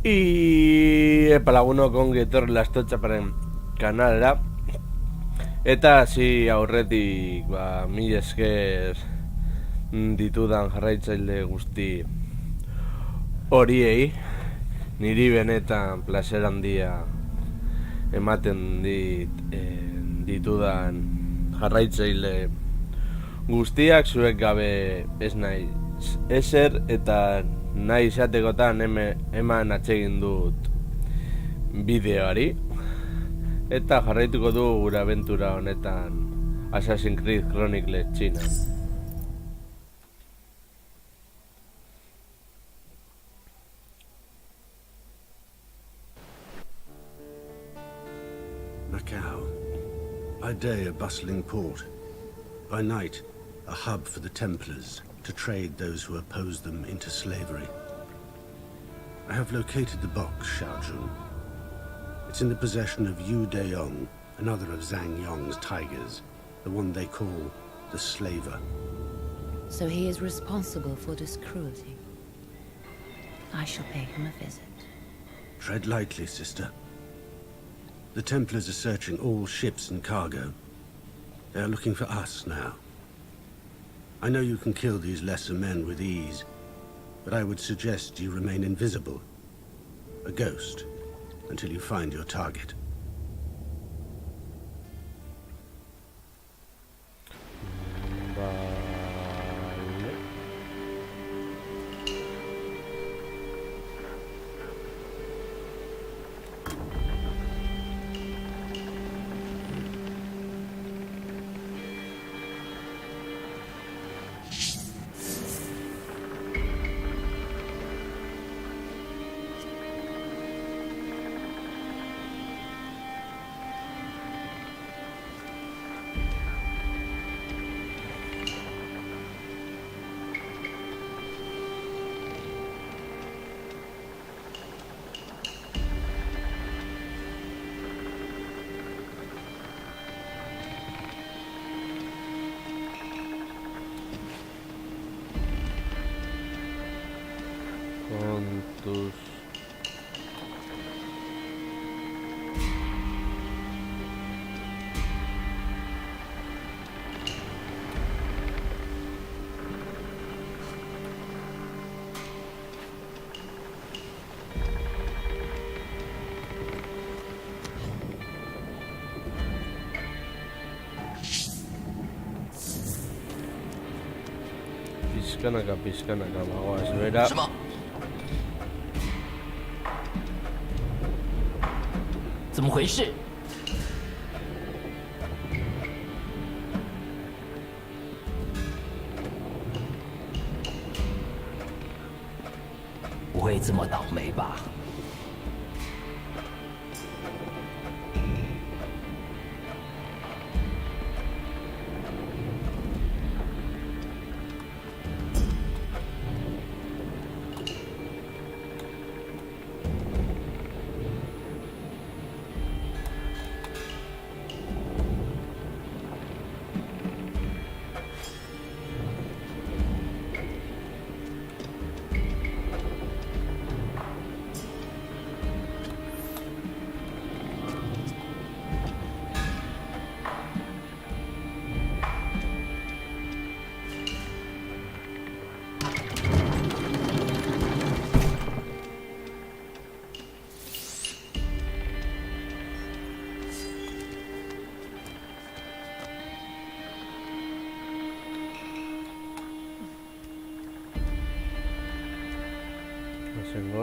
Epa lagunok ongi etorri Lastotxaparen kanalera. Eta hasi aurretik, mil esker ditudan jarraitzaile guzti horiei. Niri benetan placer handia ematen ditudan jarraitzaile guztiak, zuek gabe ez nahi ezer, eta nahi izatekotan eman atsegin dut bideoari. Eta jarraituko du gure abentura honetan Assassin's Creed Chronicles Txinan. Macau. By day a bustling port. By night, a hub for the Templars to trade those who oppose them into slavery. I have located the box, Shao Jun. It's in the possession of Yu Deyong, another of Zhang Yong's tigers, the one they call the Slaver. So he is responsible for this cruelty. I shall pay him a visit. Tread lightly, sister. The Templars are searching all ships and cargo. They are looking for us now. I know you can kill these lesser men with ease, but I would suggest you remain invisible, a ghost, until you find your target. Kontuz. Pizkanaka, bagoaz bera. 什么？怎么回事？不会这么倒霉吧？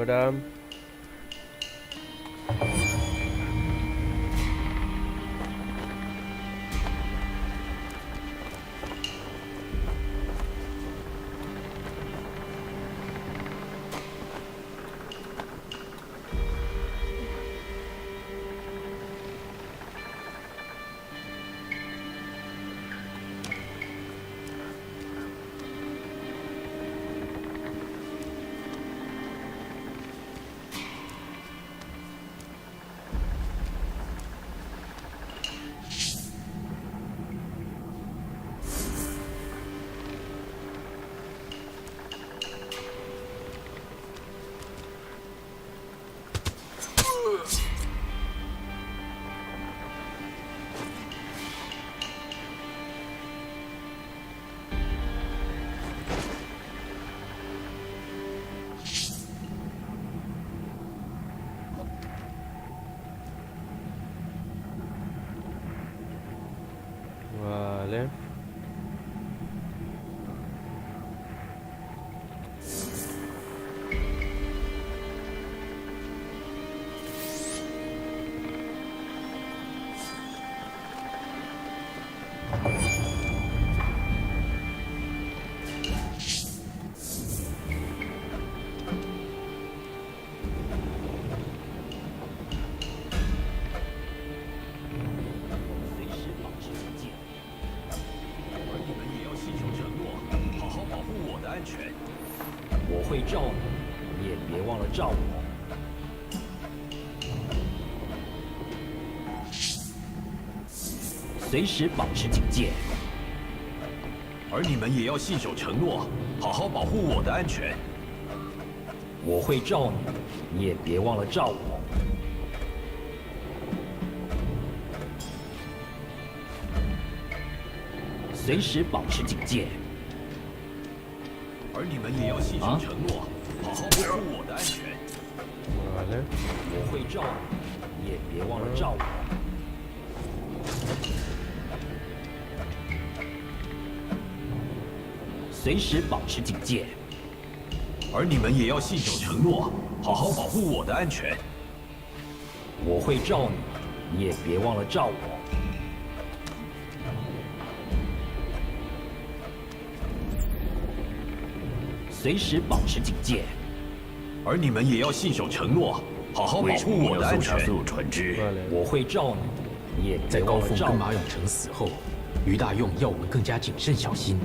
Ahora 安全。我会罩你，你也别忘了罩我。随时保持警戒。而你们也要信守承诺，好好保护我的安全。我会罩你，你也别忘了罩我。随时保持警戒。而你们也要信守承诺，好好保护我的安全。Vale. 我会罩你，你也别忘了罩我。随时保持警戒。而你们也要信守承诺，好好保护我的安全。我会罩你，你也别忘了罩我。随时保持警戒。而你们也要信守承诺，好好保护我的安全。所有船只？ Vale. 我会罩你，你也在高凤别忘了罩我。跟马永成死后，于大用要我们更加谨慎小心。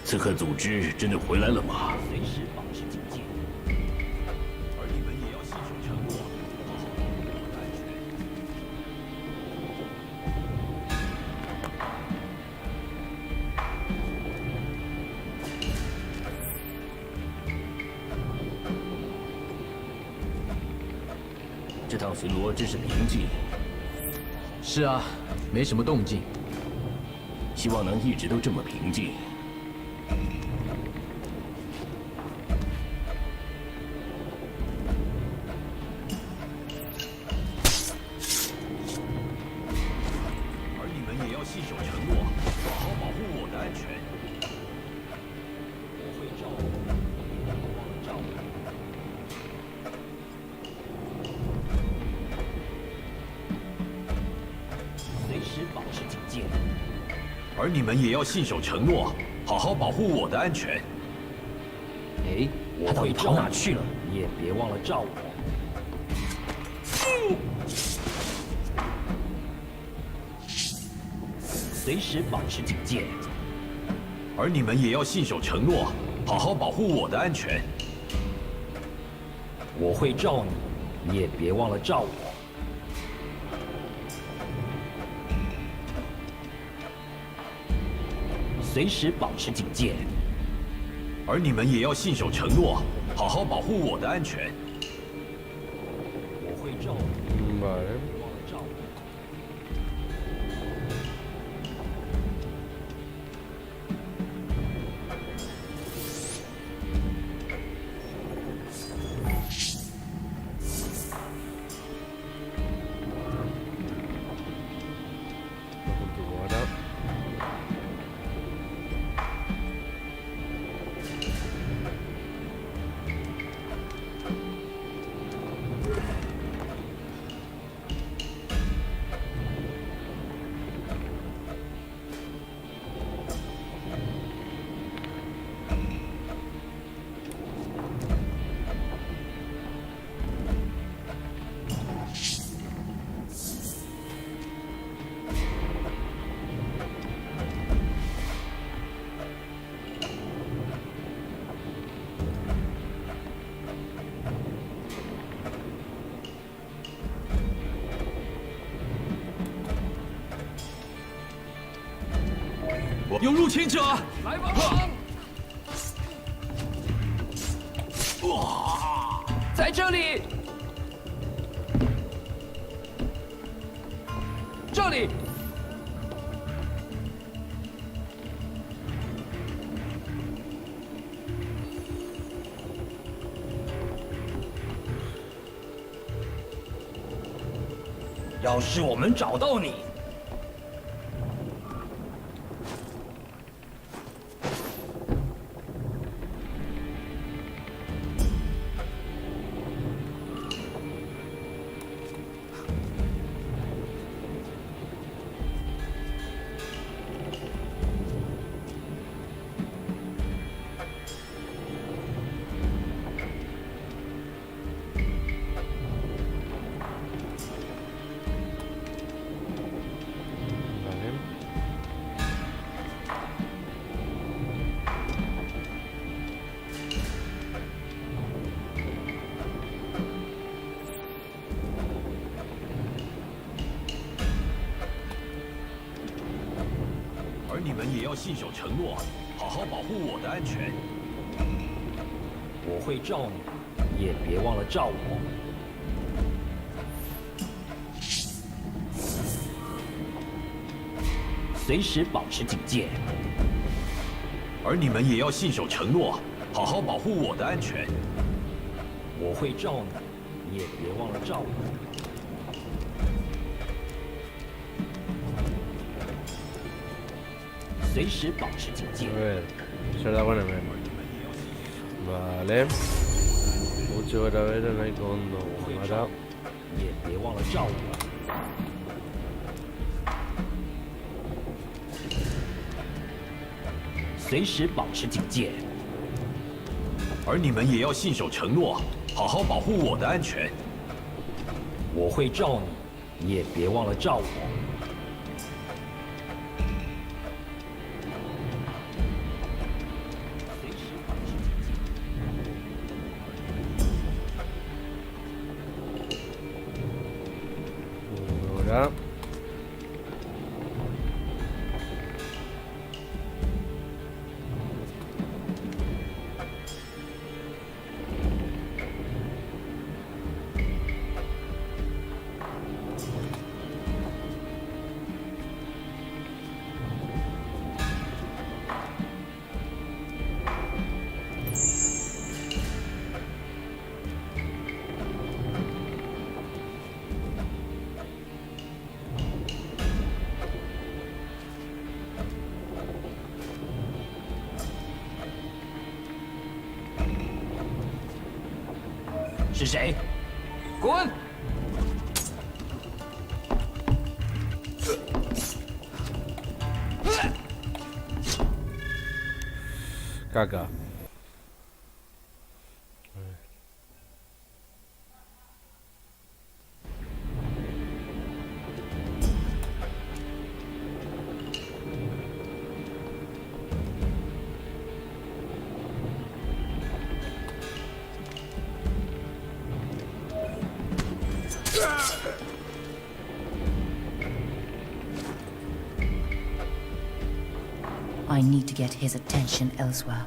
刺客组织真的回来了吗？随时保持警戒。而你们也要信守承诺，好好保护我的安全。这趟巡逻真是平静，是啊，没什么动静。希望能一直都这么平静。而你们也要信守承诺，好好保护我的安全。我会罩你，你也别忘了罩我。随时保持警戒。而你们也要信守承诺，好好保护我的安全。哎，我会跑哪去了？你也别忘了罩我。随时保持警戒。而你们也要信守承诺，好好保护我的安全。我会罩你，你也别忘了罩我。随时保持警戒。而你们也要信守承诺，好好保护我的安全。我会罩你， Vale. 别忘了罩我。Continuará.我有入侵者！来帮忙！在这里，这里。要是我们找到你，们也要信守承诺，好好保护我的安全。我会罩你，你也别忘了罩我。随时保持警戒。而你们也要信守承诺，好好保护我的安全。我会罩你，你也别忘了罩我。随时保持警戒。 A ver, perdóname. Vale. Mucho gravere nel condo. 我会 Ahora. 罩你，你也别忘了罩我。随时保持警戒。而你们也要信守承诺，好好保护我的安全。我会罩你，你也别忘了罩我。随时保持警戒。 Ahora. “是谁？滚！” Caca. I need to get his attention elsewhere.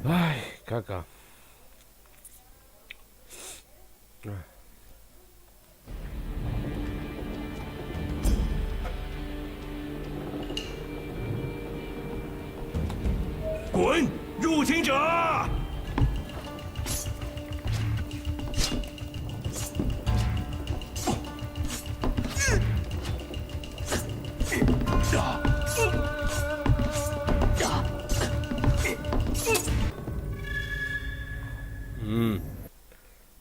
Ay, caca. 滚！入侵者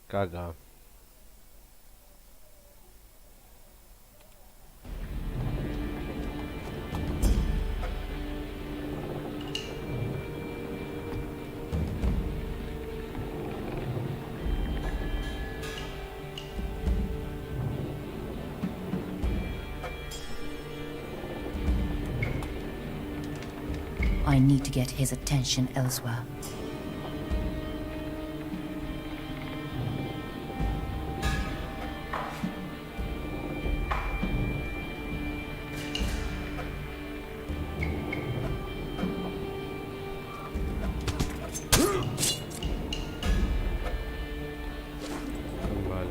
！Caca. I need to get his attention elsewhere. Vale.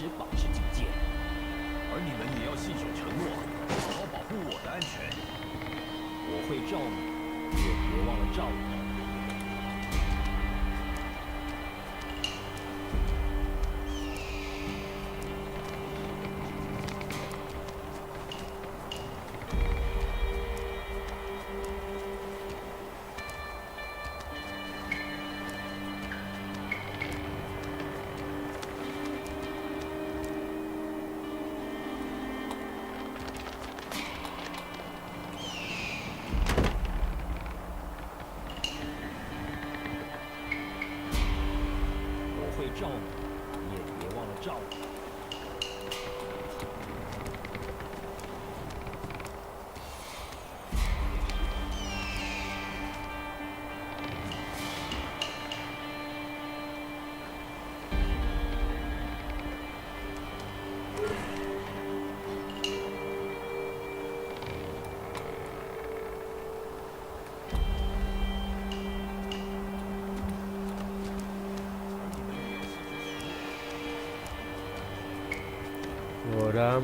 时保持警戒。而你们也要信守承诺，好好保护我的安全。我会罩你，你也别忘了罩我。会罩你，你也别忘了罩我。Ora.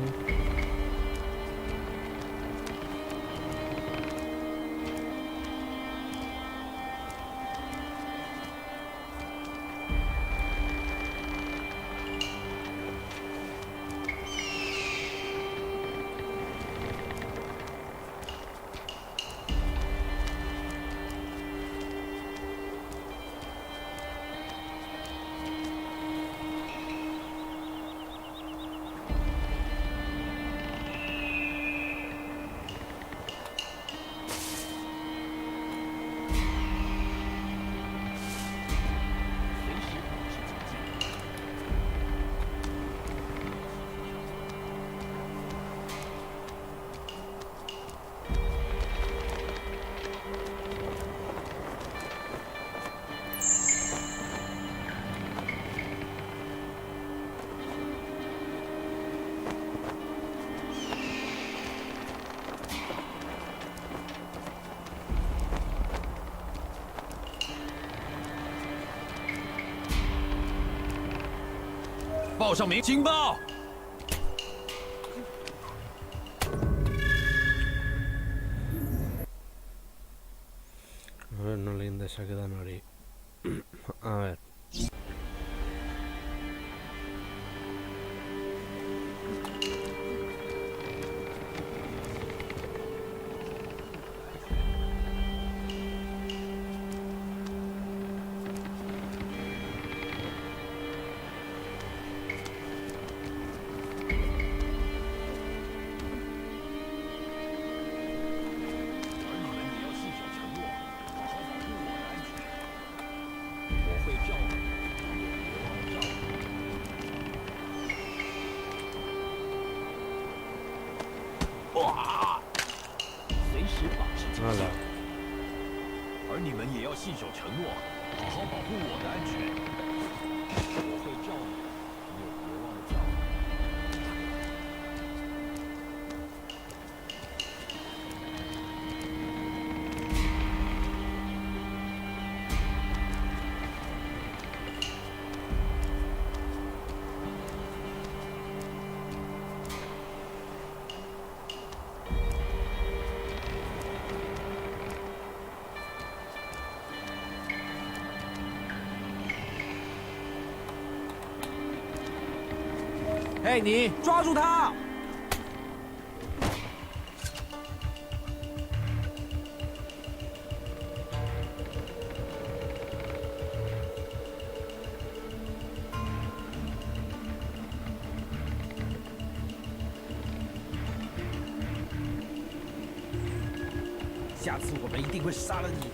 报上名，警报！ A ver, no le interesa que dan Ori. A ver.哇！随时保持警戒。而你们也要信守承诺，好好保护我的安全。我会罩你，你也别忘了罩我。 嘿，你抓住他！下次我们一定会杀了你。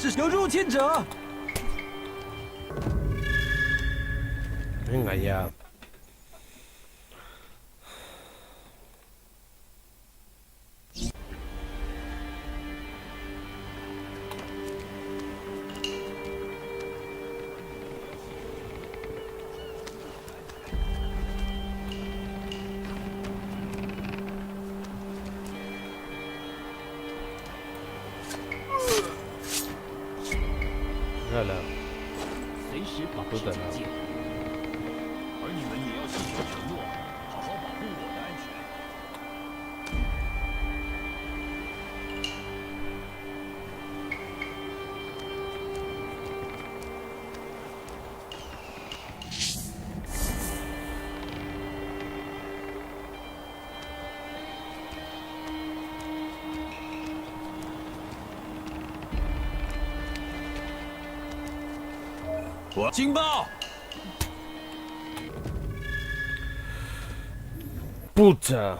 是有入侵者！ Venga ya. Hala. 随时保持警戒。而你们也要信守承诺，好好保护我的安全。警报！ Puta.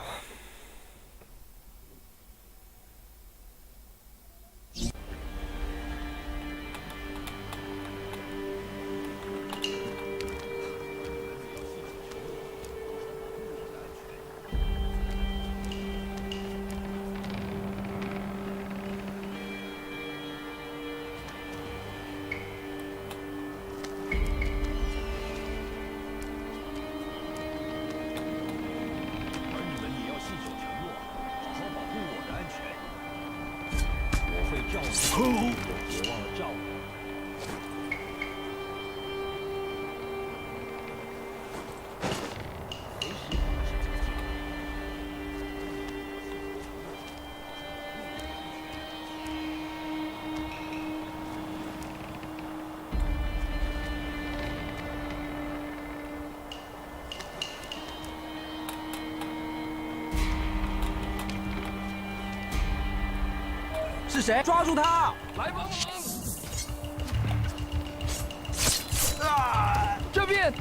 是谁？抓住他！来帮忙！这边！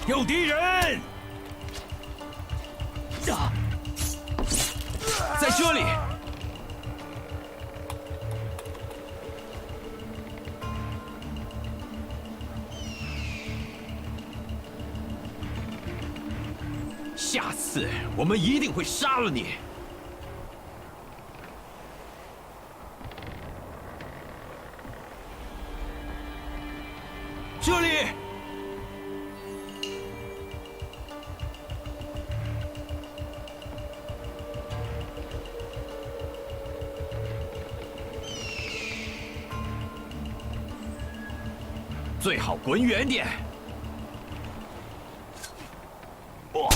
有敌人！在这里！下次我们一定会杀了你！这里！最好滚远点。哇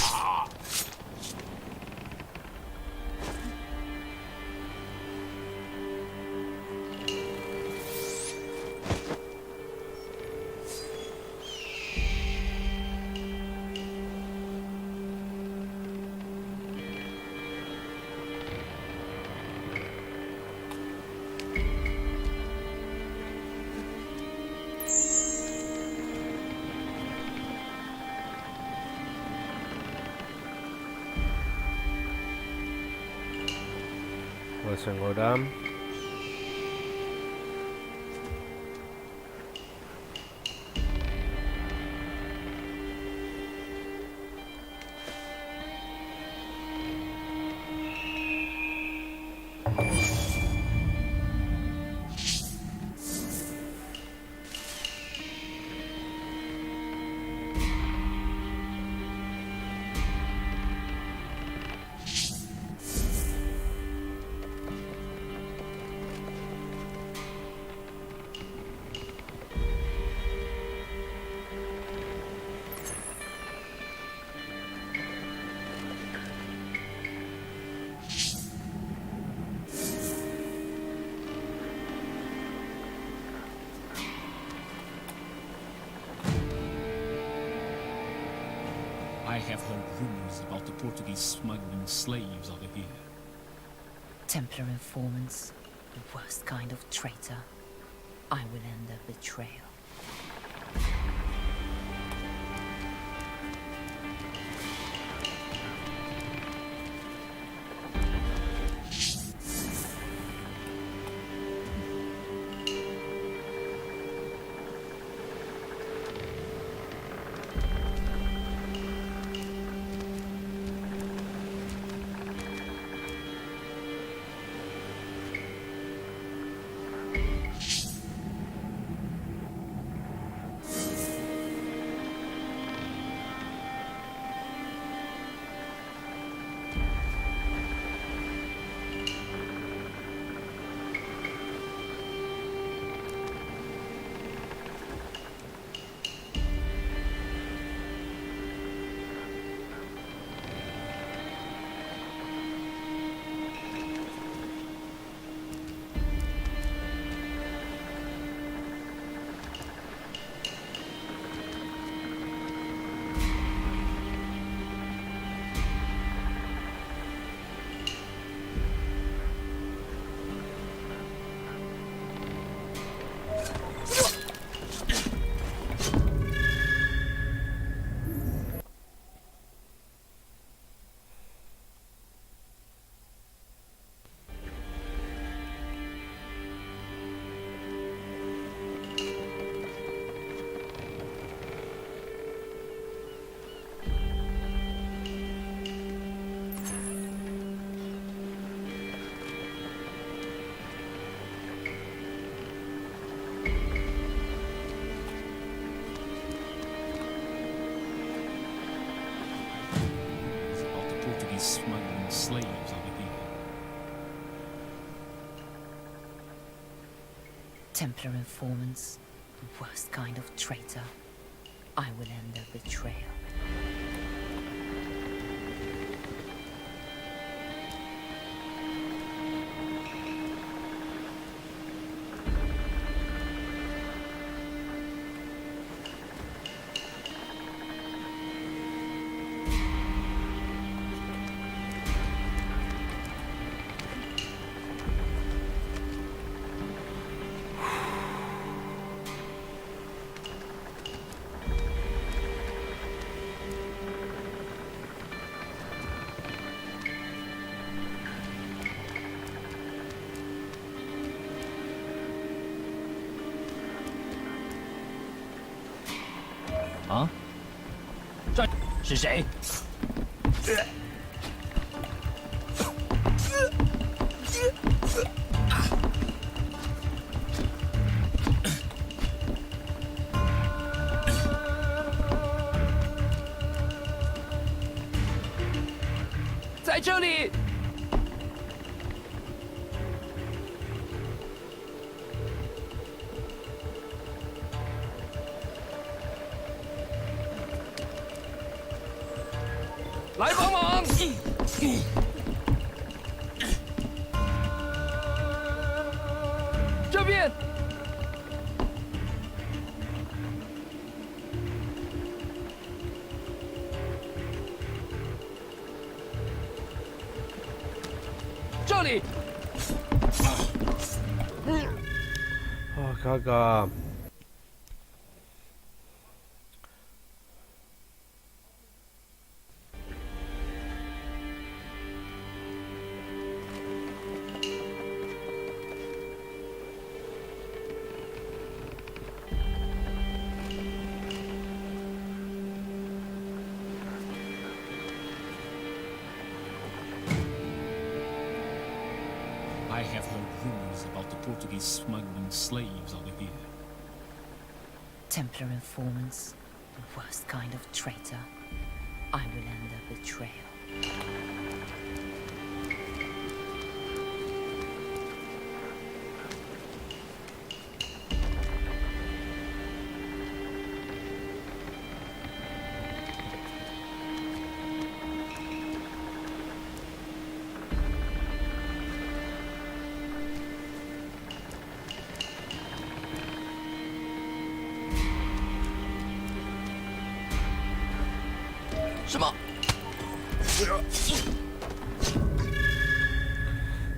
！Let's go down. I have heard rumors about the Portuguese smuggling slaves over here. Templar informants, the worst kind of traitor. I will end their betrayal. About the Portuguese smuggling slaves over here. Templar informants, the worst kind of traitor. I will end their betrayal.啊？这是谁？在这里。来帮忙！这边。这里。Oh, caga. I have heard rumors about the Portuguese smuggling slaves out of here. Templar informants, the worst kind of traitor. I will end their betrayal.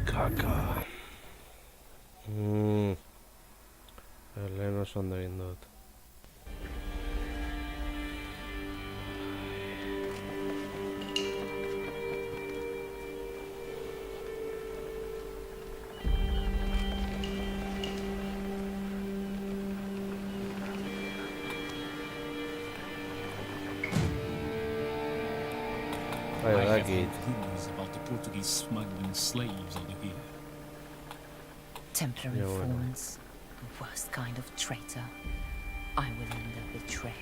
Caca. Elena son de Indot. I have Vaya, heard aquí. rumors about the Portuguese smuggling slaves out of here. Templar Yeah, bueno. informants, the worst kind of traitor. I will end their betrayal.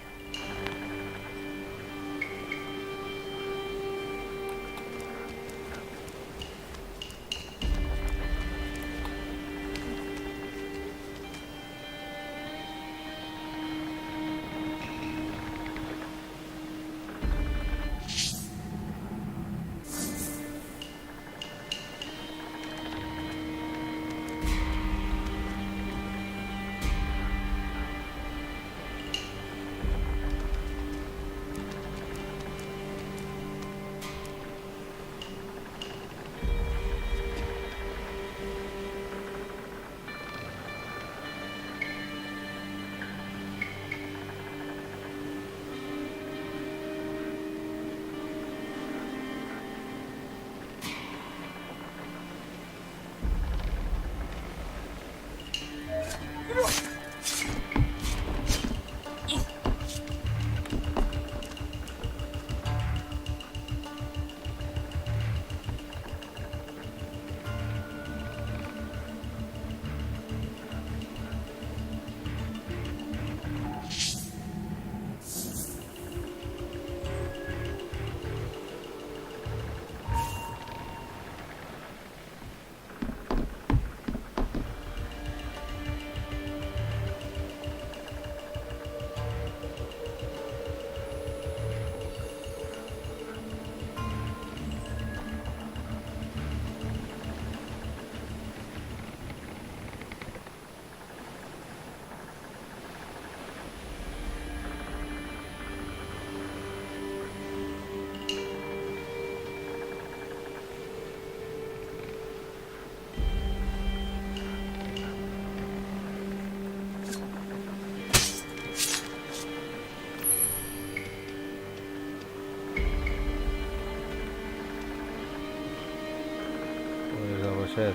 Pues vamos a ser.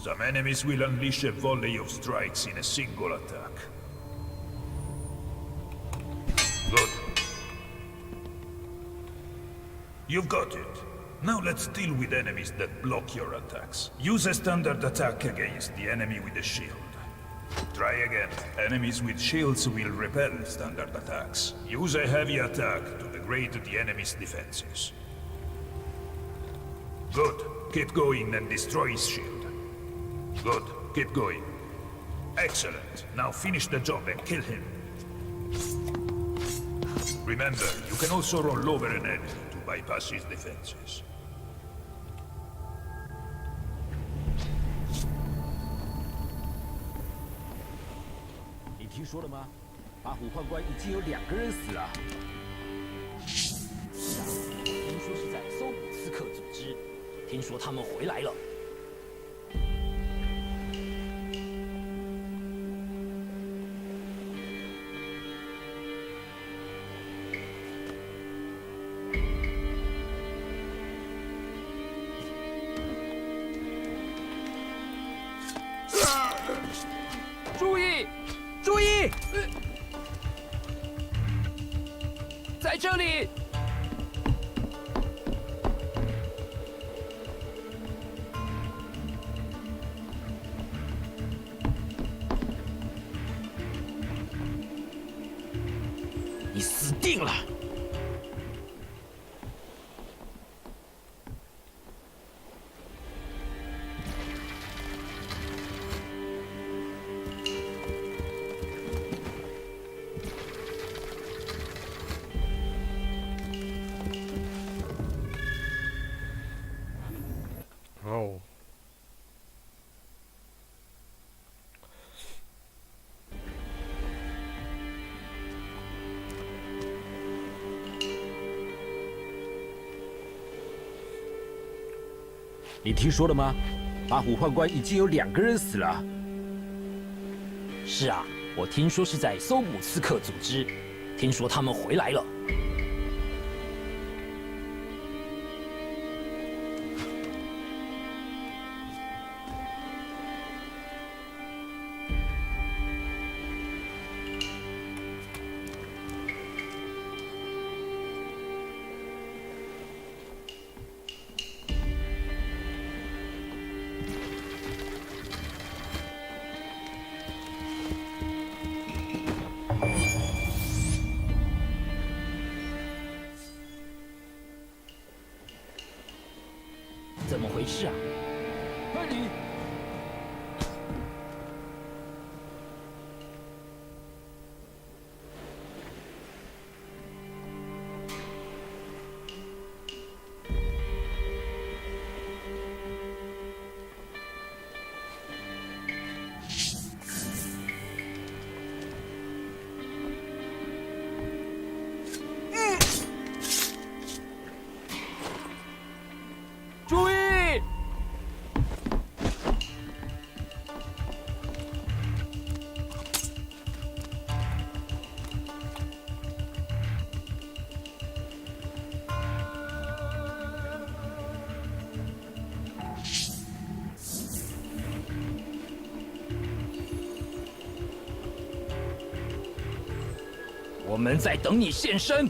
Some enemies will unleash a volley of strikes in a single attack. Good. You've got it. Now let's deal with enemies that block your attacks. Use a standard attack against the enemy with a shield. Try again. Enemies with shields will repel standard attacks. Use a heavy attack to degrade the enemy's defenses. Good. Keep going and destroy his shield. Good. Keep going. Excellent. Now finish the job and kill him. Remember, you can also roll over an enemy to bypass his defenses. 你听说了吗？八虎宦官已经有2个人死了。听说是在搜捕刺客组织，听说他们回来了。 注意！注意！在这里！你死定了！ 哦，你听说了吗？八虎宦官已经有2个人死了。是啊，我听说是在搜捕刺客组织，听说他们回来了。 怎么回事啊？快点！注意！ 我们在等你现身。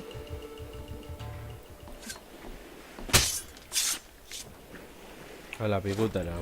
a la picutera.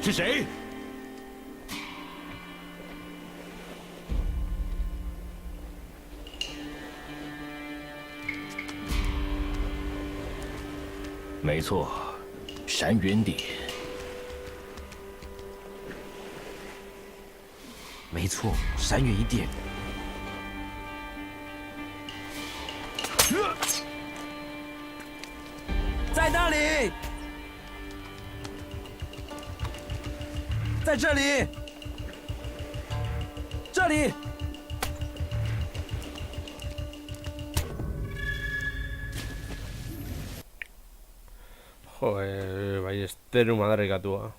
是谁？没错，山原鼎。没错，山原一殿。在那里，在这里，这里。 Joder, Ballesteros, madre gatua.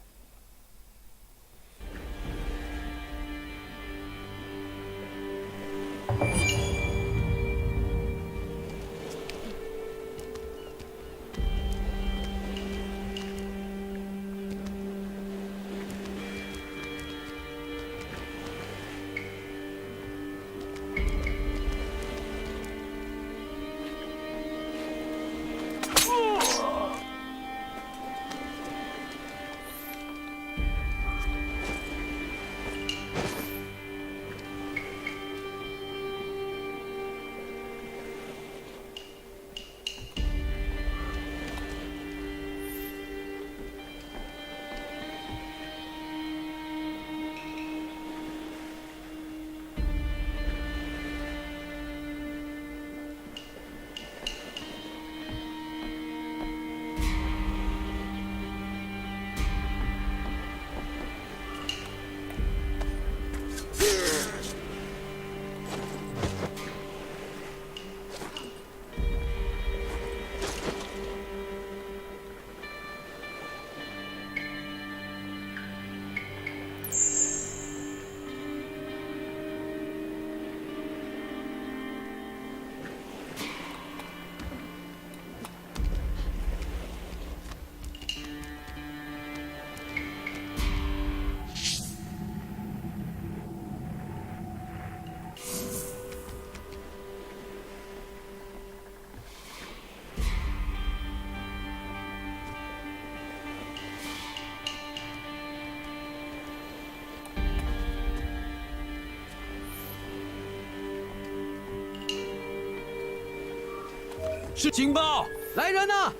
是警报，来人呐！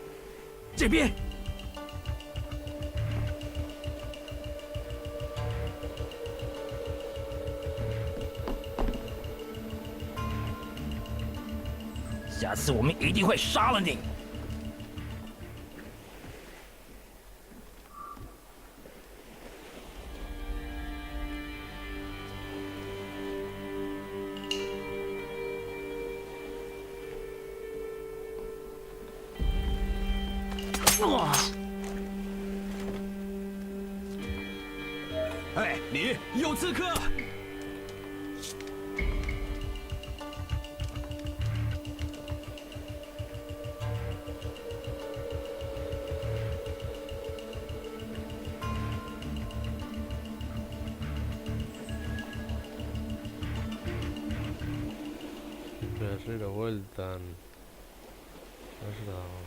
这边。下次我们一定会杀了你。哎，你有刺客！Siempre así vueltan. No es nada.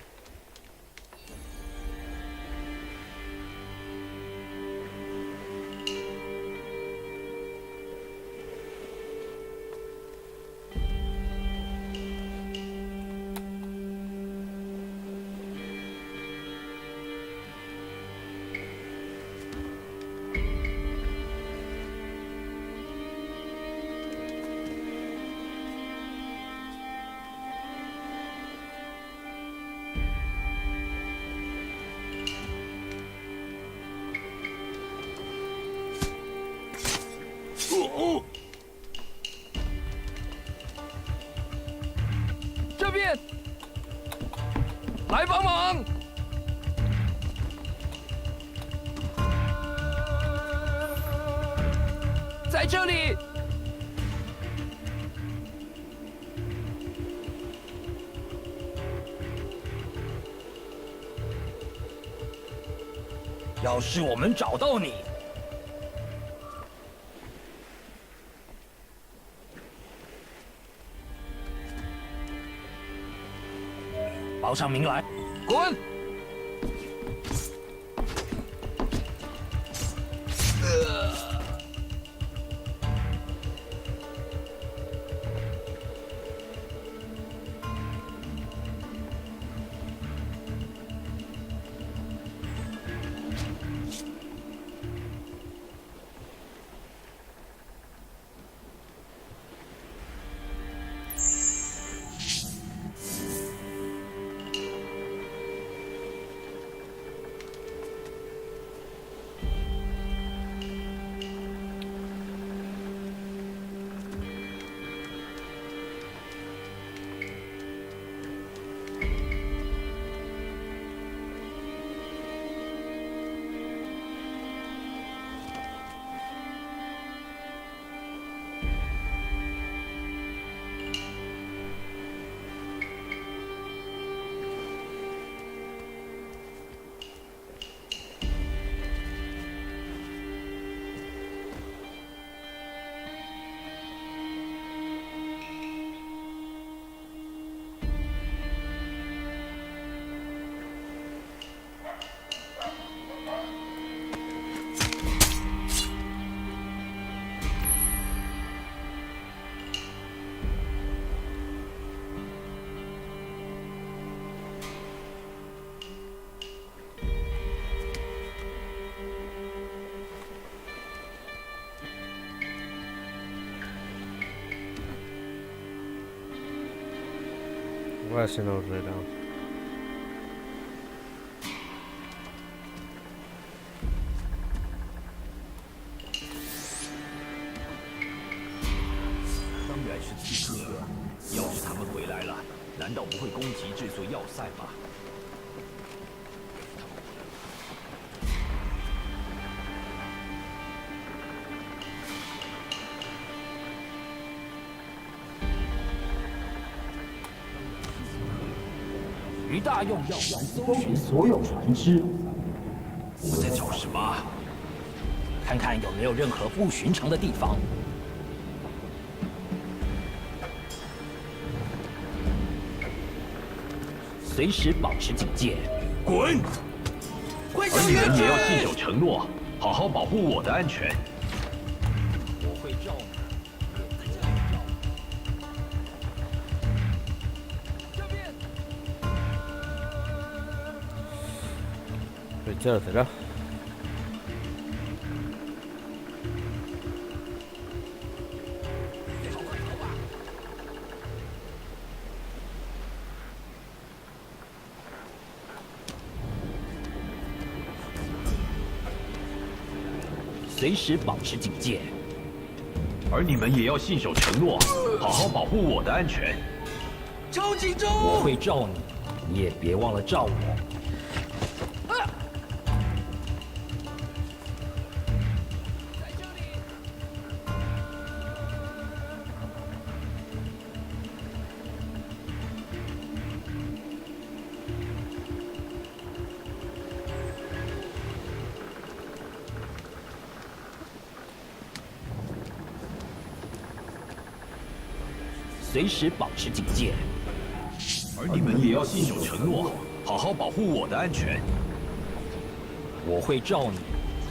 这边，来帮忙！在这里。要是我们找到你，报上名来，滚！ Voy a ver si nos relamos. 当然是刺客。要是他们回来了，难道不会攻击这座要塞吗？ 于大用要我们搜寻所有船只。我们在找什么？看看有没有任何不寻常的地方。随时保持警戒。滚！而你快向前们也要信守承诺，好好保护我的安全。我会照你。 Ricerca. 随时保持警戒。而你们也要信守承诺，好好保护我的安全。超警钟！我会照你，你也别忘了照我。 随时保持警戒，而你们也要信守承诺，好好保护我的安全。我会照你，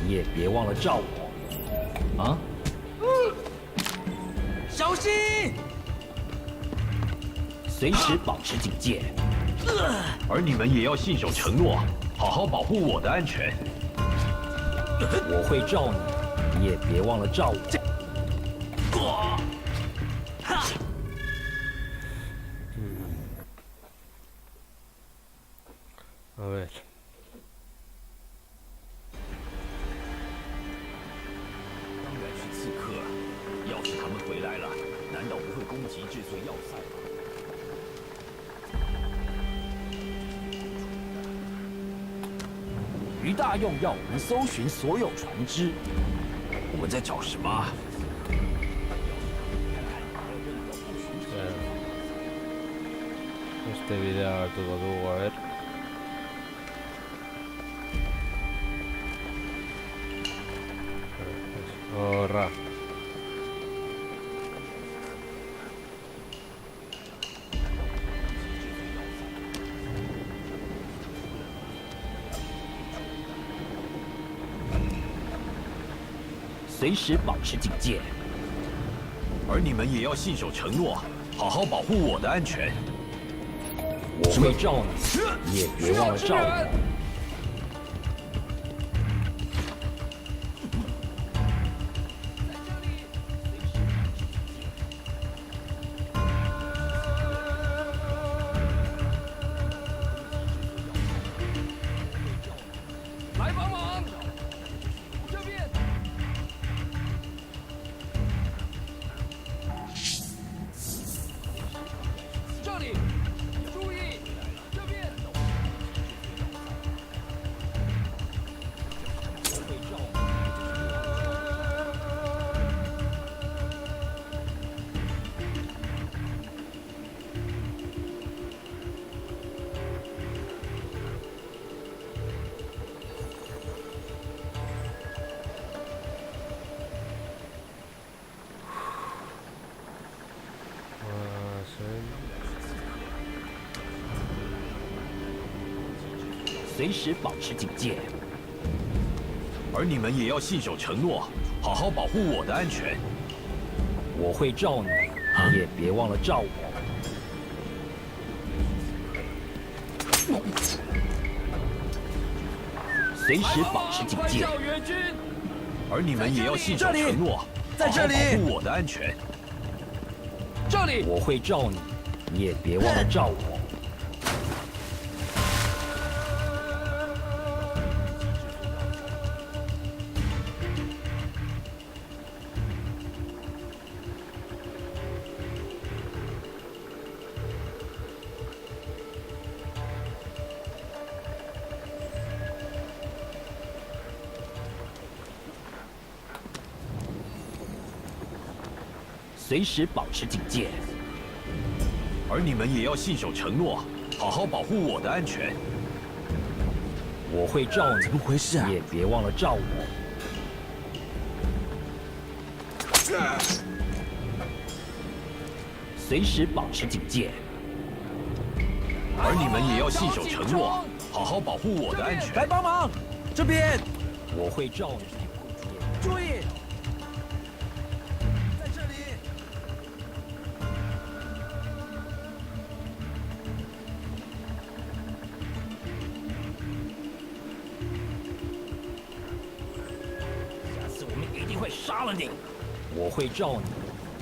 你也别忘了照我。啊！小心！随时保持警戒，而你们也要信守承诺，好好保护我的安全。我会照你，你也别忘了照我。 A ver. 当然是刺客。要是他们回来了，难道不会攻击这座要塞吗？于大用要我们搜寻所有船只。我们在找什么？ Este video a ver tú, a ver. Horra. “随时保持警戒，而你们也要信守承诺，好好保护我的安全。我会照你，你也别忘了照我。” 来帮忙！这边，这里，注意，这边。随时保持警戒，而你们也要信守承诺，好好保护我的安全。我会照你，你也别忘了照我。随时保持警戒，援军！而你们也要信守承诺，在这里，好好保护我的安全。这里，我会照你，你也别忘了照我。随时保持警戒。而你们也要信守承诺，好好保护我的安全。我会罩你，怎么回事啊？也别忘了罩我。随时保持警戒。而你们也要信守承诺，好好保护我的安全。来帮忙，这边，我会罩你。注意，在这里。下次我们一定会杀了你。我会罩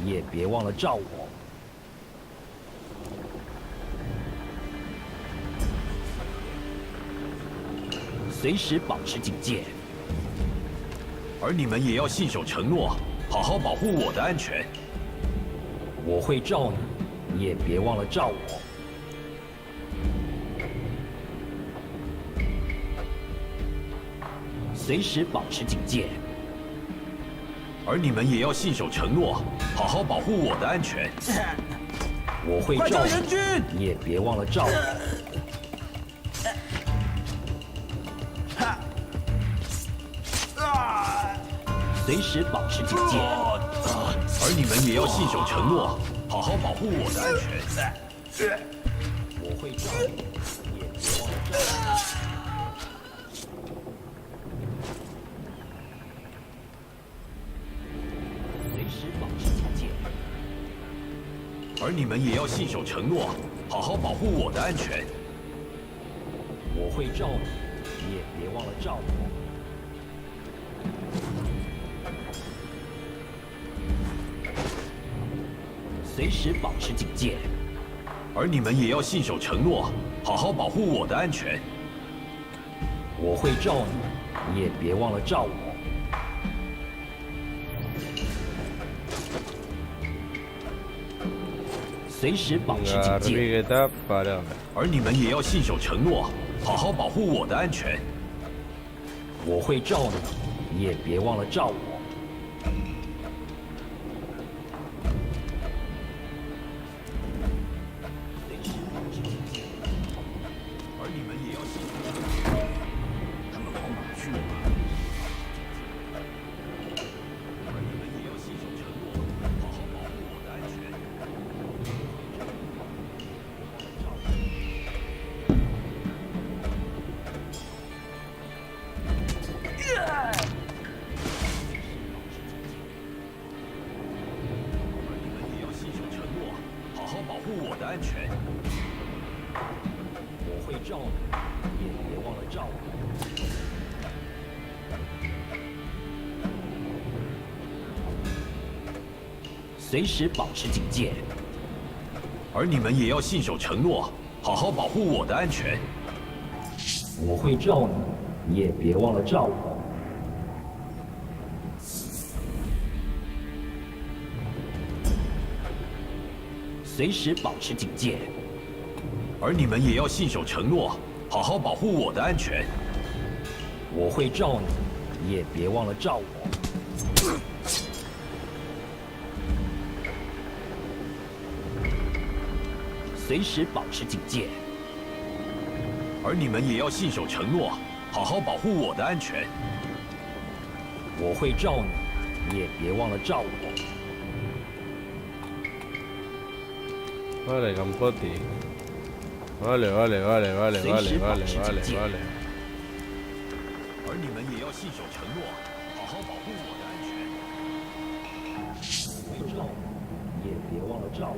你，也别忘了罩我。随时保持警戒。而你们也要信守承诺，好好保护我的安全。我会罩你，也别忘了罩我。随时保持警戒。而你们也要信守承诺，好好保护我的安全。我会快罩叫援军！你，也别忘了罩我。随时保持警戒。而你们也要信守承诺，好好保护我的安全。我会罩你，也别忘了罩我。随时保持警戒。而你们也要信守承诺，好好保护我的安全。我会罩你，也别忘了罩我。随时保持警戒。而你们也要信守承诺，好好保护我的安全。我会罩你，你也别忘了罩我。随时保持警 Ngerti 戒。 kita pada. 而你们也要信守承诺，好好保护我的安全。我会罩你，你也别忘了罩我。而你们也要信守承诺。他们跑哪去了？而你们也要信守承诺，好好保护我的安全。而你们也要信守承诺，好好保护我的安全。我会罩你，也别忘了罩我。随时保持警戒。而你们也要信守承诺，好好保护我的安全。我会罩你，你也别忘了罩我。随时保持警戒。而你们也要信守承诺，好好保护我的安全。我会罩你，你也别忘了罩我。随时保持警戒。而你们也要信守承诺，好好保护我的安全。我会罩你，你也别忘了罩我。 Vale, Campoti. Vale, vale, vale, vale, vale, vale, vale, vale. 而你们也要信守承诺，好好保护我的安全。我会罩你，也别忘了罩我。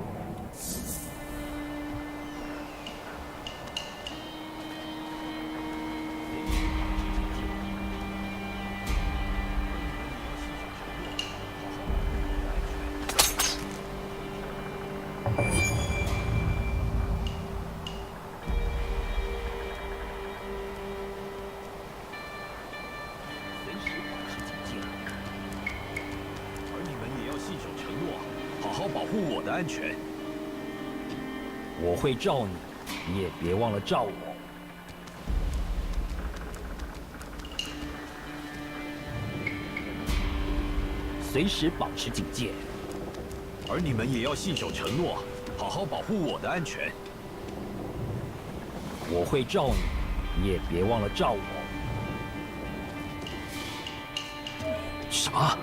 而你们也要信守承诺，好好保护我的安全。我会罩你，你也别忘了罩我。随时保持警戒。而你们也要信守承诺，好好保护我的安全。我会罩你，你也别忘了罩我。什么？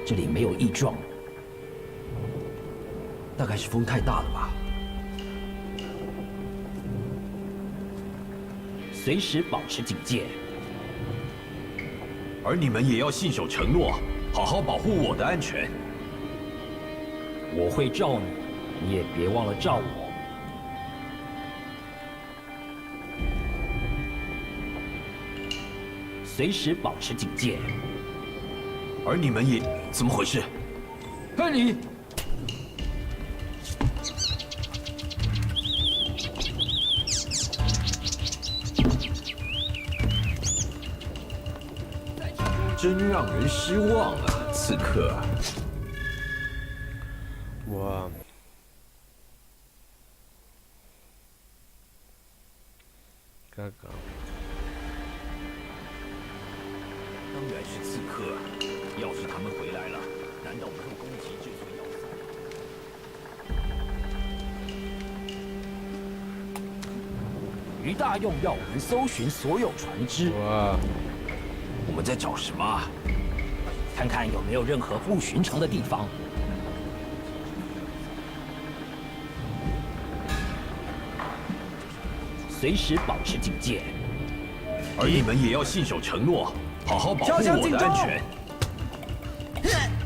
这里没有异状，大概是风太大了吧。随时保持警戒。而你们也要信守承诺，好好保护我的安全。我会罩你，你也别忘了罩我。随时保持警戒。而你们也怎么回事？看你！真让人失望啊，刺客！哇，嘎嘎，当然是刺客。要是他们回来了，难道不会攻击这座要塞？于大用要我们搜寻所有船只。哇，我们在找什么？看看有没有任何不寻常的地方。随时保持警戒。而你们也要信守承诺，好好保护我的安全。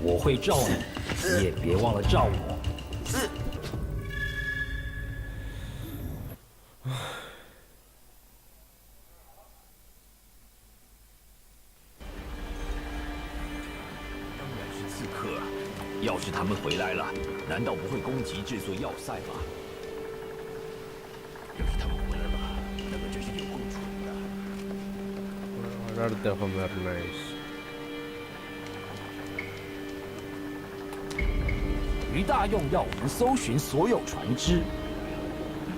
我会罩你，你也别忘了罩我。当然是刺客。要是他们回来了，难道不会攻击这座要塞吗？要是他们回来了，那个真是有够蠢的。Ahora te Homer Nice。于大用要我们搜寻所有船只。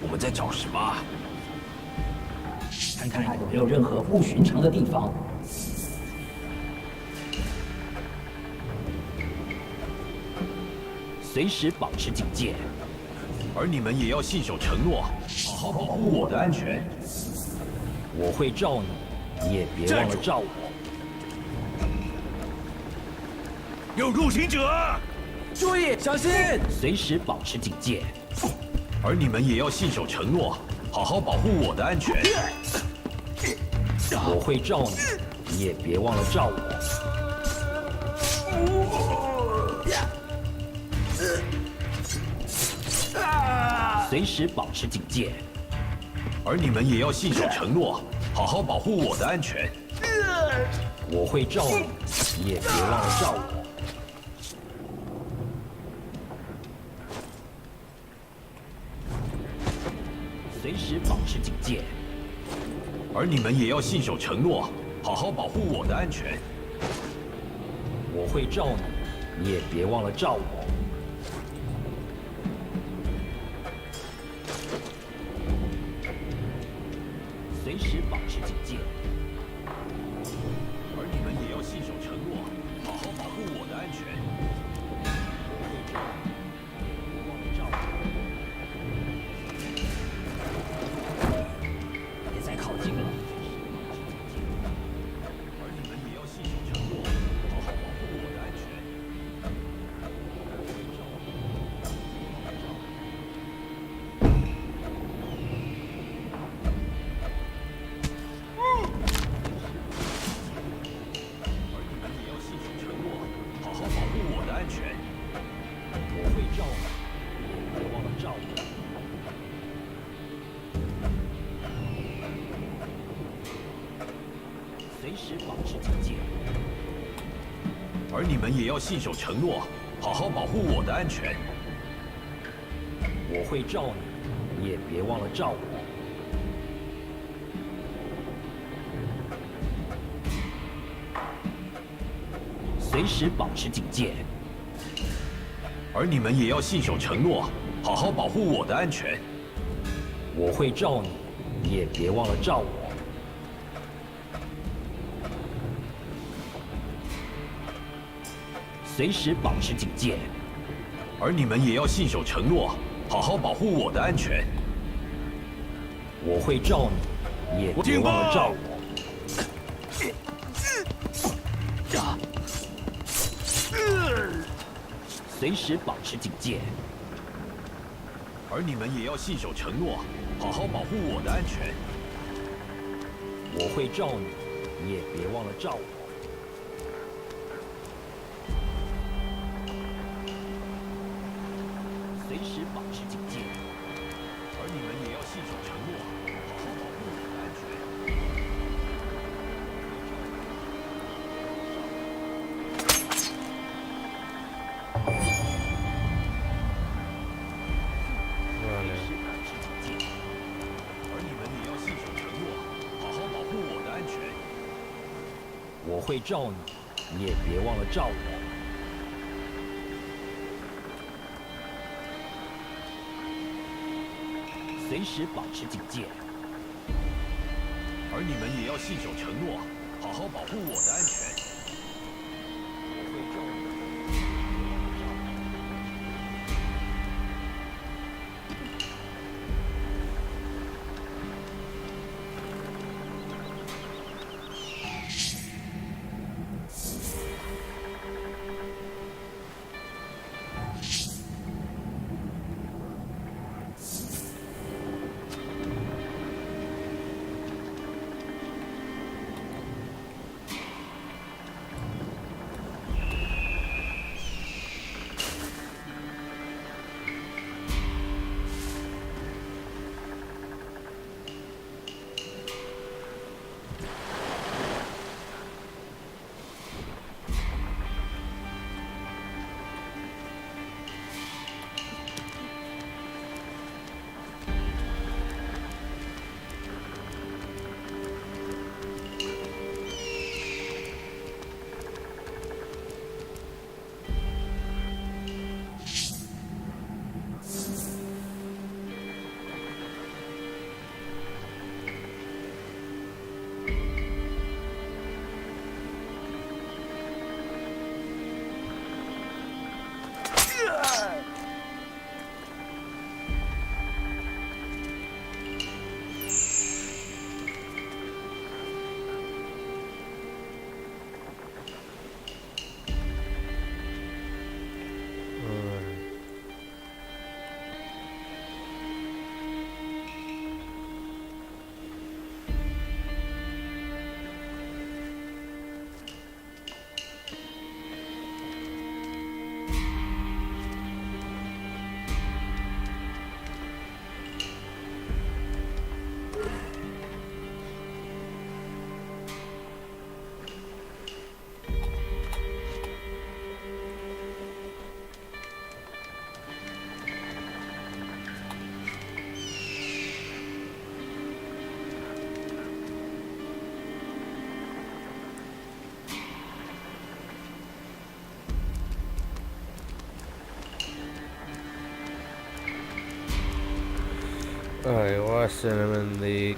我们在找什么？看看有没有任何不寻常的地方。随时保持警戒。而你们也要信守承诺，好好保护我的安全。我会罩你，你也别忘了罩我。有入侵者！注意，小心！随时保持警戒。而你们也要信守承诺，好好保护我的安全。我会罩你，你也别忘了罩我。随时保持警戒。而你们也要信守承诺，好好保护我的安全。我会罩你，你也别忘了罩我。随时保持警戒。而你们也要信守承诺，好好保护我的安全。我会罩你，你也别忘了罩我。随时保持警戒。而你们也要信守承诺，好好保护我的安全。我会罩你，别忘了罩我。别再靠近了。而你们也要信守承诺，好好保护我的安全。而你们也要信守承诺，好好保护我的安全。我会罩你，你也别忘了罩我。随时保持警戒。而你们也要信守承诺，好好保护我的安全。我会罩你，你也别忘了罩我。随时保持警戒。而你们也要信守承诺，好好保护我的安全。我会罩你，你也别忘了罩我。随时保持警戒。而你们也要信守承诺，好好保护我的安全。我会罩你，你也别忘了罩我。随时保持警戒。而你们也要信守承诺，好好保护我的安全。我会罩你，你也别忘了罩我。随时保持警戒。而你们也要信守承诺，好好保护我的安全。而你们也要信守承诺，好好保护我的安全。我会罩你，你也别忘了罩我。随时保持警戒。而你们也要信守承诺，好好保护我的安全。我会罩你。ايوه السلام ذيك.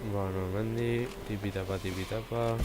Bueno, Mendy, tipitapa, tipitapa.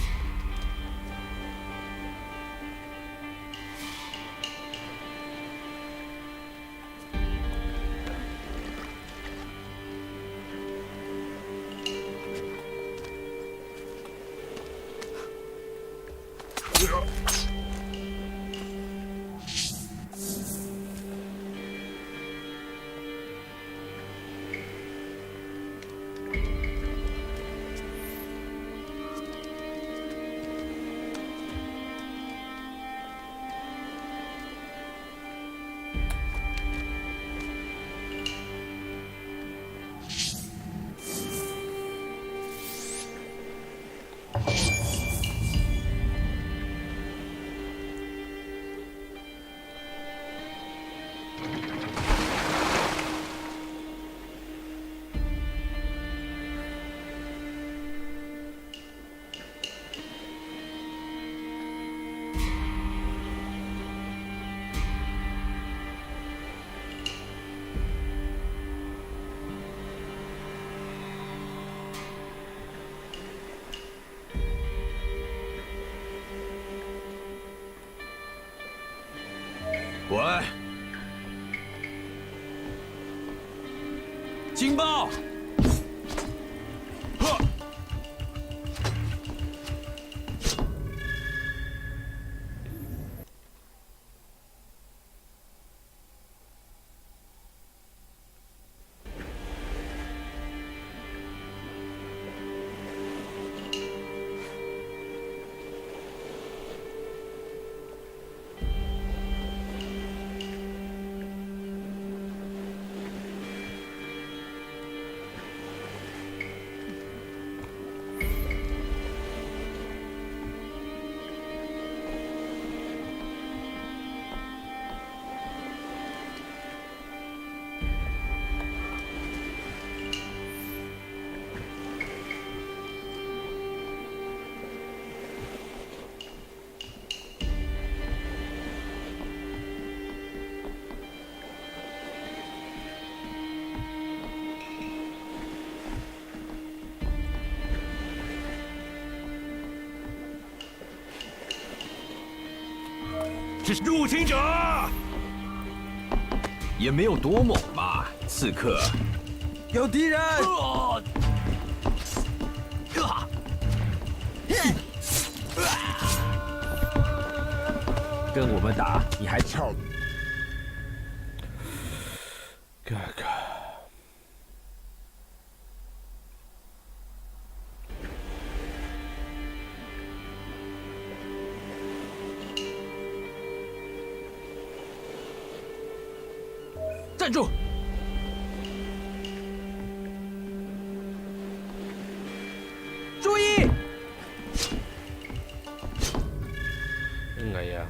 喂，警报！是入侵者，也没有多猛嘛，刺客。有敌人！跟我们打，你还翘？嘎嘎。站住！注意！哎呀！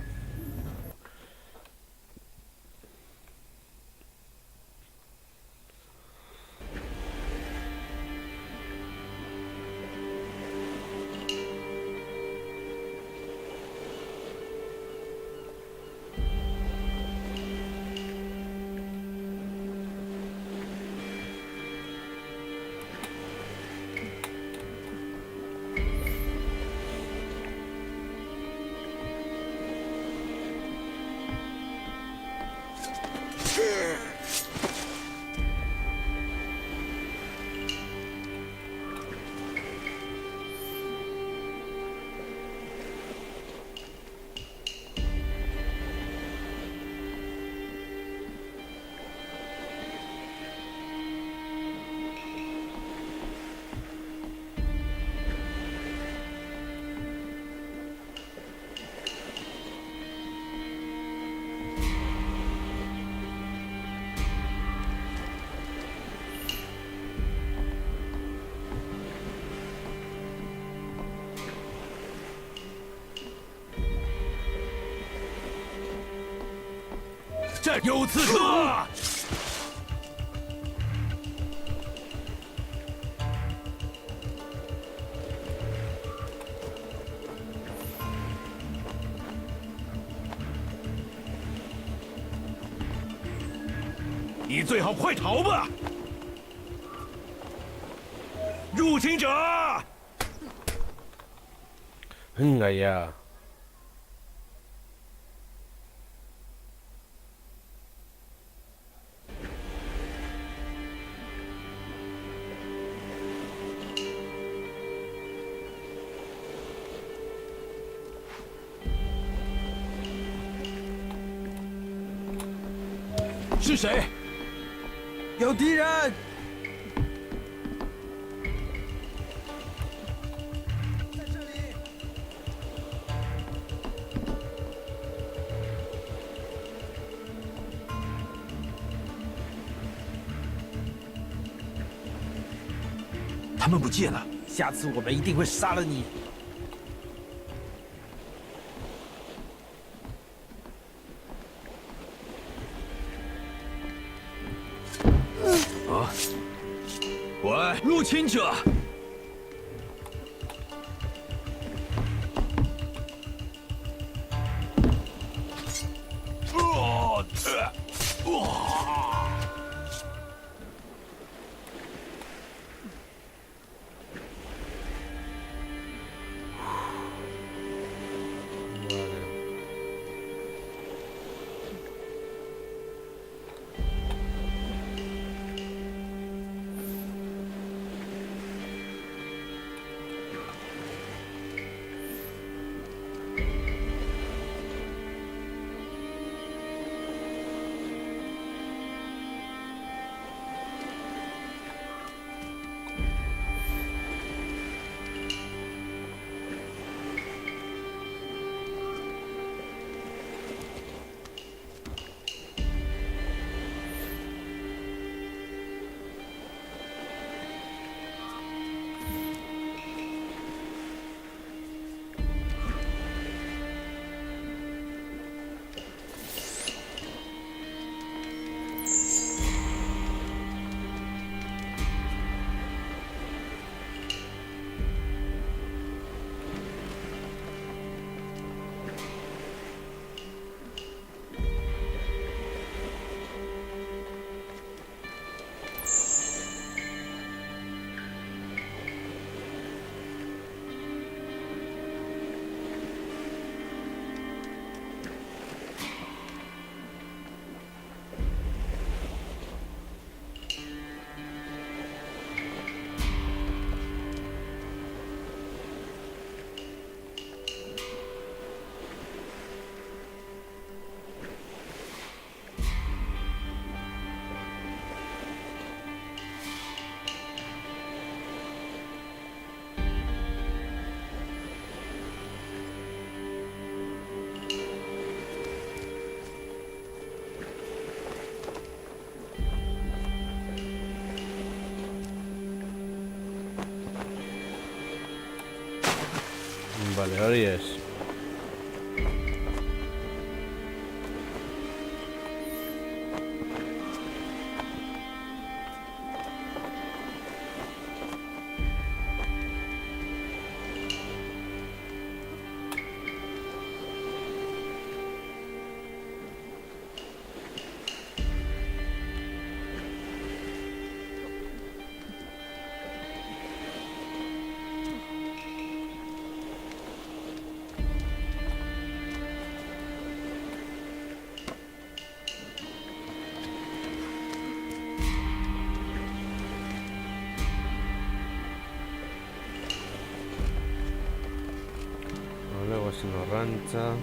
这有刺客！你最好快逃吧！入侵者！哎呀！是谁？有敌人！在这里！他们不见了。下次我们一定会杀了你。喂，入侵者！Vale, ahora ya es. Luego es una rancha.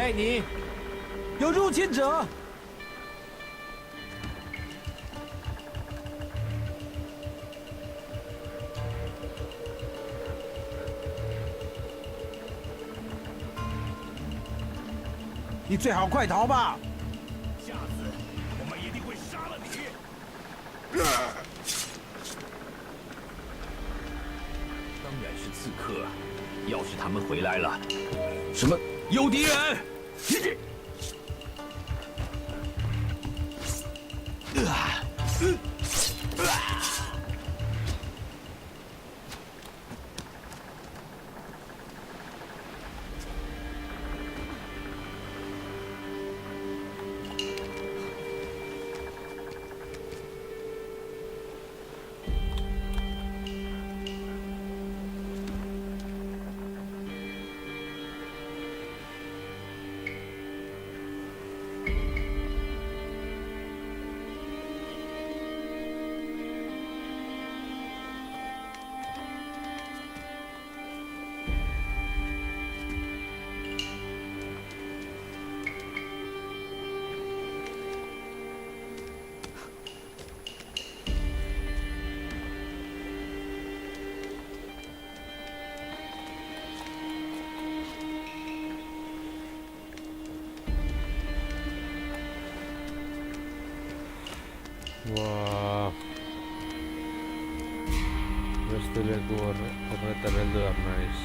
带你，有入侵者。你最好快逃吧！下次我们一定会杀了你。当然是刺客。要是他们回来了，什么有敌人？Wow. Este leku horretan heldu behar naiz.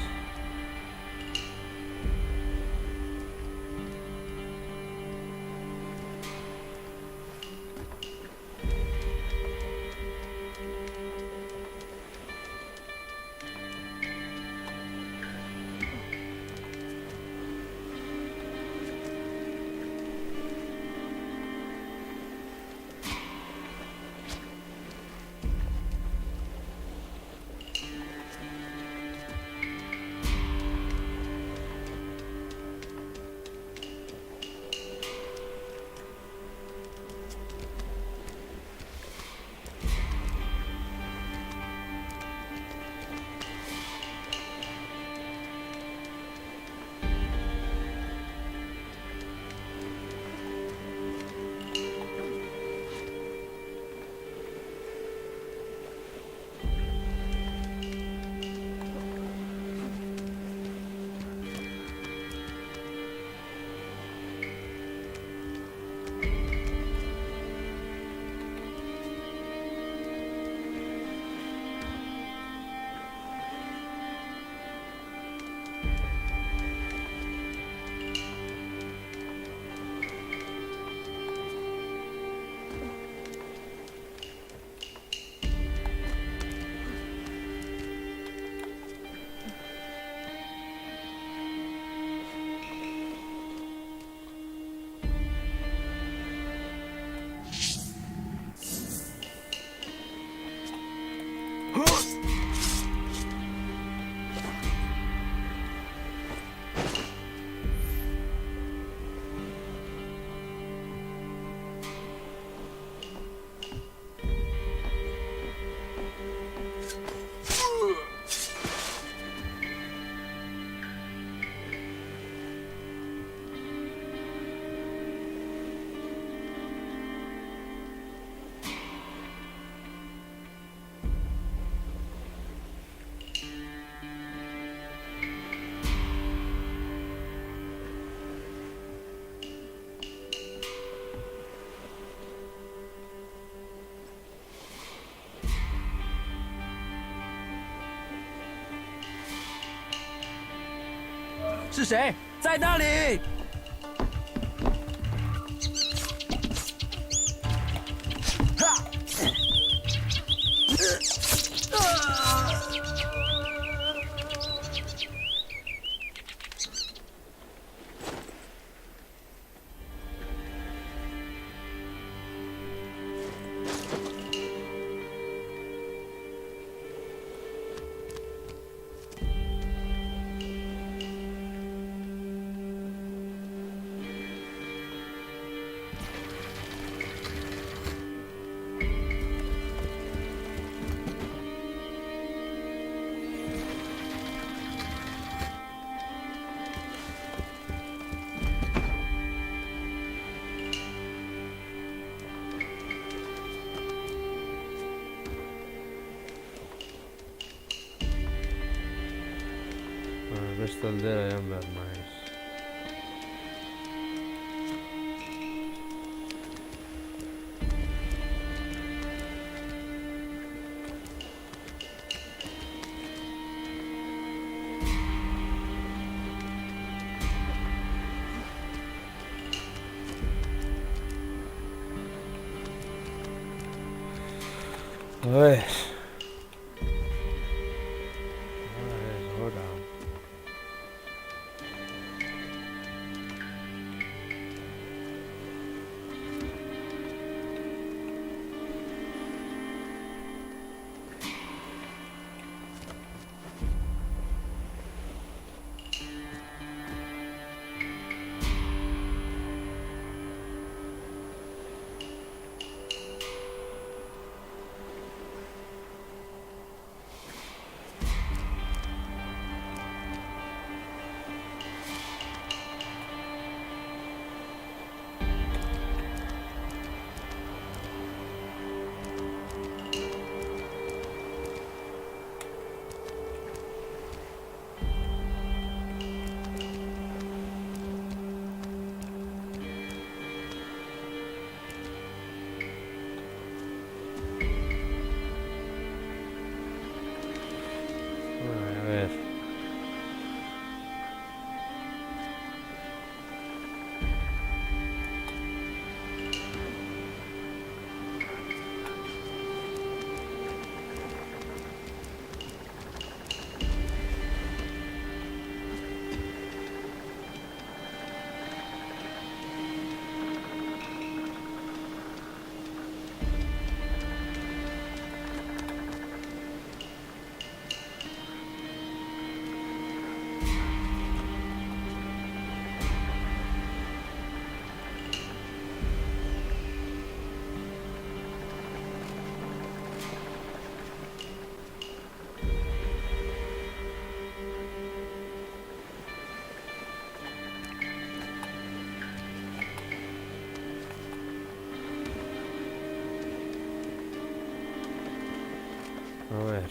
是谁在那里？ Bristol de Inverness. A ver. Ahora. A ver. A ver.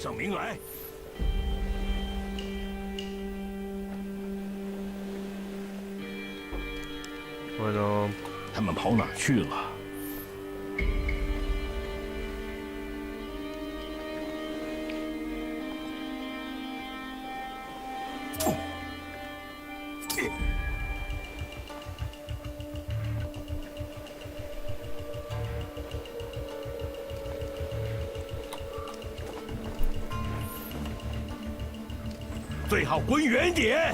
上名来。Bueno, 他们跑哪儿去了？最好滚远点！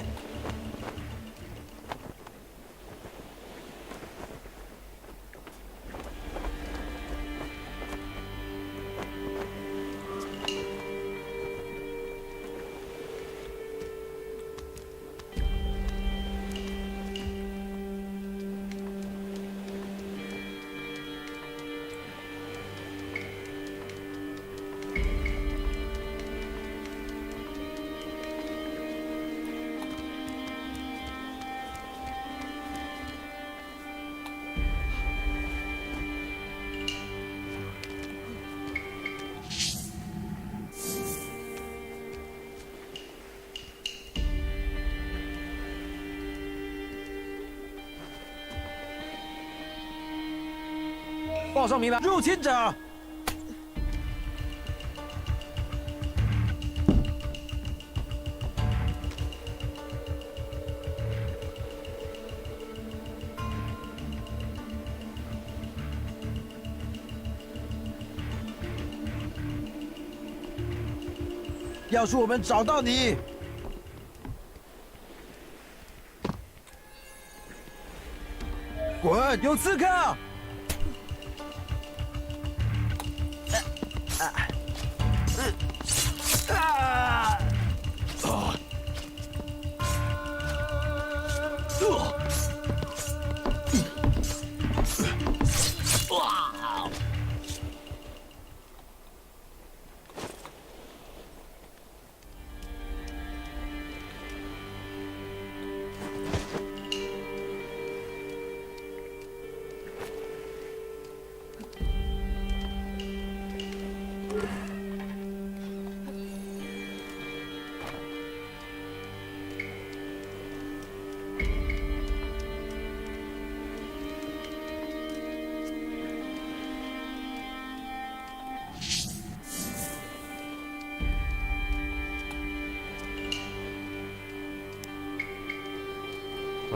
报上名来，入侵者！要是我们找到你，滚！有刺客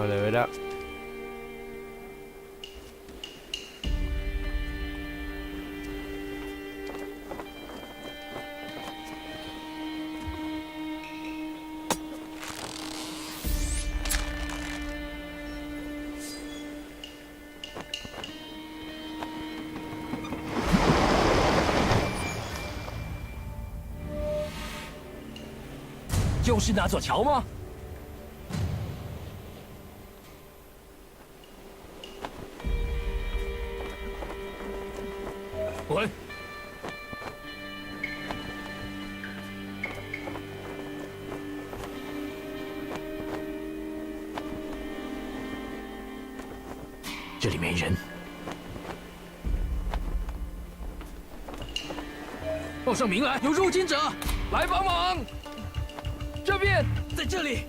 ！vale, verá. “就是那座桥吗？”滚！这里没人。报上名来，有入侵者，来帮忙！这边，在这里。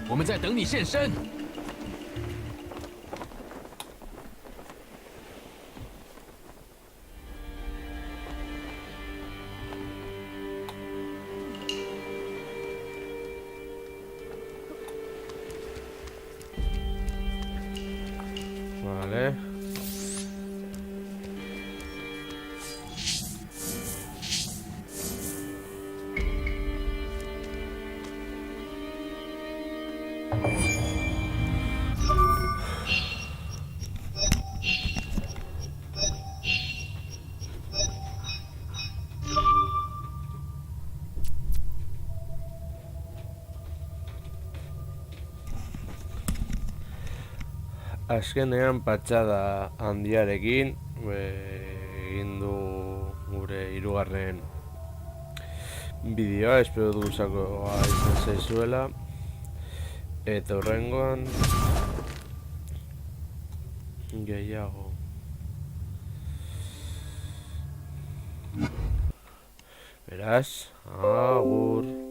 我们在等你现身。Vale. Azkenean patxada handiarekin egin du gure hirugarren bideoa, espero dut gustakoa izan zaizuela Eta horrengoan gehiago. Beraz, agur.